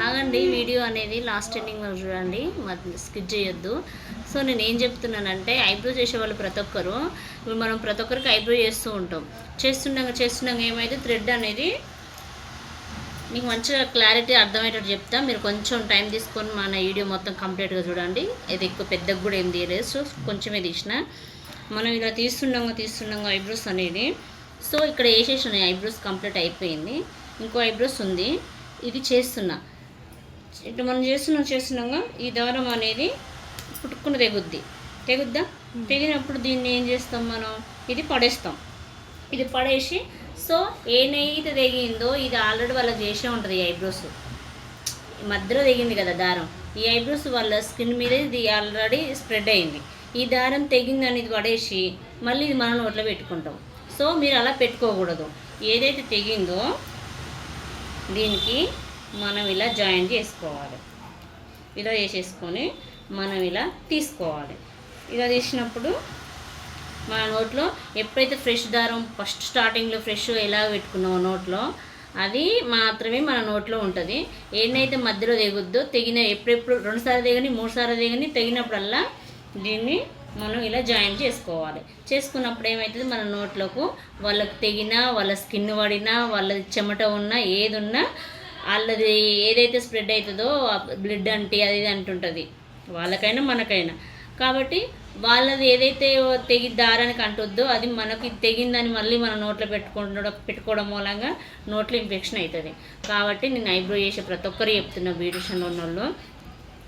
ఆగండి, వీడియో అనేది లాస్ట్ ఎండింగ్లో చూడండి, మరి స్కిప్ చేయొద్దు. సో నేను ఏం చెప్తున్నానంటే, ఐబ్రో చేసేవాళ్ళు ప్రతి ఒక్కరు, ఇప్పుడు మనం ప్రతి ఒక్కరికి ఐబ్రో చేస్తూ ఉంటాం. చేస్తుండగా ఏమైతే థ్రెడ్ అనేది మీకు మంచిగా క్లారిటీ అర్థమయ్యేటట్టు చెప్తా. మీరు కొంచెం టైం తీసుకొని మన వీడియో మొత్తం కంప్లీట్గా చూడండి. ఇది ఎక్కువ పెద్దగా కూడా ఏం తీయలేదు, సో కొంచెమే తీసిన. మనం ఇలా తీస్తుండగా ఐబ్రోస్ అనేది, సో ఇక్కడ వేసేసిన ఐబ్రోస్ కంప్లీట్ అయిపోయింది. ఇంకో ఐబ్రోస్ ఉంది, ఇది చేస్తున్నా. ఇట్లా మనం చేస్తున్నాగా ఈ దారం అనేది పుట్టుకుని తెగుద్దా. తెగినప్పుడు దీన్ని ఏం చేస్తాం మనం, ఇది పడేస్తాం. ఇది పడేసి, సో ఏనైతే తెగిందో ఇది ఆల్రెడీ వాళ్ళకి చేసే ఉంటుంది. ఈ ఐబ్రోస్ మధ్యలో తెగింది కదా దారం, ఈ ఐబ్రోస్ వాళ్ళ స్కిన్ మీద ఇది ఆల్రెడీ స్ప్రెడ్ అయింది. ఈ దారం తెగిందని ఇది పడేసి మళ్ళీ ఇది మనం నోట్లో పెట్టుకుంటాం. సో మీరు అలా పెట్టుకోకూడదు. ఏదైతే తెగిందో దీనికి మనం ఇలా జాయిన్ చేసుకోవాలి. ఇలా చేసేసుకొని మనం ఇలా తీసుకోవాలి. ఇలా తీసినప్పుడు మన నోట్లో ఎప్పుడైతే ఫ్రెష్ దారం ఫస్ట్ స్టార్టింగ్లో ఫ్రెష్ ఎలా పెట్టుకున్నామో నోట్లో, అది మాత్రమే మన నోట్లో ఉంటుంది. ఏదైతే మధ్యలో తెగుద్దో, ఎప్పుడెప్పుడు 2 సార్లు తెగని 3 సార్లు తెగని, తెగినప్పుడల్లా దీన్ని మనం ఇలా జాయిన్ చేసుకోవాలి. చేసుకున్నప్పుడు ఏమవుతుంది, మన నోట్లోకి వాళ్ళకి తెగినా, వాళ్ళ స్కిన్ పడినా, వాళ్ళ చెమట ఉన్నా, ఏది ఉన్నా వాళ్ళది ఏదైతే స్ప్రెడ్ అవుతుందో బ్లడ్ అంటే అది అంటుంటుంది, వాళ్ళకైనా మనకైనా. కాబట్టి వాళ్ళది ఏదైతే దారానికి అంటుందో అది మనకి తెగిందని మళ్ళీ మన నోట్లో పెట్టుకోవడం మూలంగా నోట్లో ఇన్ఫెక్షన్ అవుతుంది. కాబట్టి నేను ఐబ్రో చేసే ప్రతి ఒక్కరు చెప్తున్నా, బ్యూటిషియన్ ఉన్న వాళ్ళు,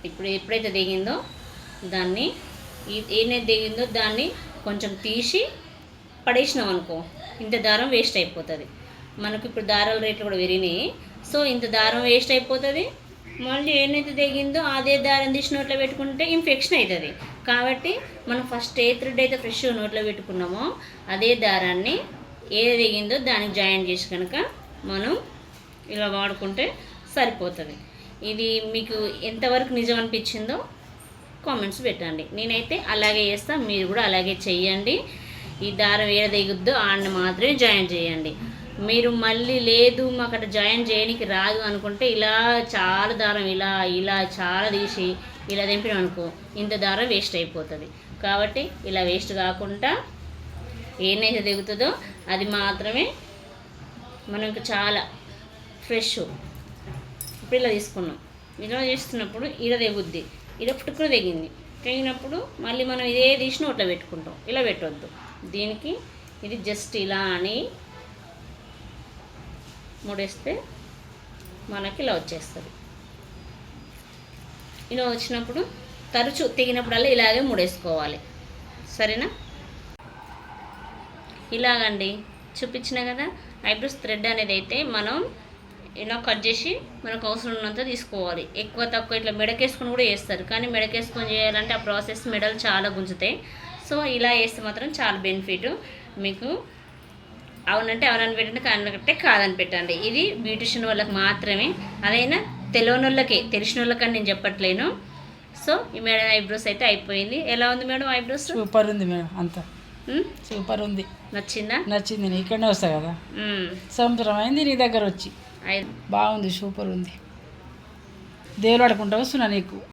ఇప్పుడు ఎప్పుడైతే తెగిందో దాన్ని, ఏదైతే తెగిందో దాన్ని కొంచెం తీసి పడేసినాం అనుకో, ఇంత దారం వేస్ట్ అయిపోతుంది. మనకు ఇప్పుడు దారాల రేట్లు కూడా పెరిగినాయి. సో ఇంత దారం వేస్ట్ అయిపోతుంది. మళ్ళీ ఏదైతే తెగిందో అదే దారం తీసి నోట్లో పెట్టుకుంటే ఇన్ఫెక్షన్ అవుతుంది. కాబట్టి మనం ఫస్ట్ ఏ థ్రెడ్ అయితే ఫ్రెష్ నోట్లో పెట్టుకున్నామో అదే దారాన్ని ఏది తెగిందో దానికి జాయిన్ చేసి కనుక మనం ఇలా వాడుకుంటే సరిపోతుంది. ఇది మీకు ఎంతవరకు నిజం అనిపించిందో కామెంట్స్ పెట్టండి. నేనైతే అలాగే చేస్తాను, మీరు కూడా అలాగే చెయ్యండి. ఈ దారం ఏడ తెగుద్దో ఆడిని మాత్రమే జాయిన్ చేయండి. మీరు మళ్ళీ లేదు మాకు అక్కడ జాయిన్ చేయడానికి రాదు అనుకుంటే ఇలా చాలా దారం ఇలా చాలా తీసి ఇలా తెంపినాం అనుకో, ఇంత దారం వేస్ట్ అయిపోతుంది. కాబట్టి ఇలా వేస్ట్ కాకుండా ఏనైతే తెగుతుందో అది మాత్రమే మనకు చాలా ఫ్రెష్. ఇప్పుడు ఇలా తీసుకున్నాం, ఇలా చేస్తున్నప్పుడు ఇలా తెగుద్ది, ఇలా పుట్టుకుని తెగినప్పుడు మళ్ళీ మనం ఇదే తీసి నోట్లో పెట్టుకుంటాం. ఇలా పెట్టవద్దు. దీనికి ఇది జస్ట్ ఇలా అని ముడేస్తే మనకి ఇలా వచ్చేస్తుంది. ఇలా వచ్చినప్పుడు తరచు తెగినప్పుడల్లా ఇలాగే ముడేసుకోవాలి. సరేనా? ఇలాగండి చూపించిన కదా. ఐబ్రోస్ థ్రెడ్ అనేది అయితే మనం ఇలా కట్ చేసి మనకు అవసరం ఉన్నంత తీసుకోవాలి. ఎక్కువ తక్కువ ఇట్లా మెడకేసుకొని కూడా చేస్తారు, కానీ మెడకేసుకొని చేయాలంటే ఆ ప్రాసెస్ మెడలు చాలా గుంజుతాయి. సో ఇలా చేస్తే మాత్రం చాలా బెనిఫిట్ మీకు. అవునంటే అవునని పెట్టండి, కాదంటే కాదని పెట్టండి. ఇది బ్యూటిషియన్ వాళ్ళకి మాత్రమే, అదైనా తెలియని వాళ్ళకే, తెలిసిన వాళ్ళకని నేను చెప్పట్లేను. సో ఈ మేడం ఐబ్రోస్ అయితే అయిపోయింది. ఎలా ఉంది మేడం ఐబ్రోస్? సూపర్ ఉంది మేడం, అంతా సూపర్ ఉంది. నచ్చిందా? నచ్చింది. నేను ఇక్కడనే వస్తా కదా, సంవత్సరం అయింది నీ దగ్గర వచ్చి. బాగుంది, సూపర్ ఉంది. దేవుడు ఆడుకుంటా వస్తున్నా నీకు.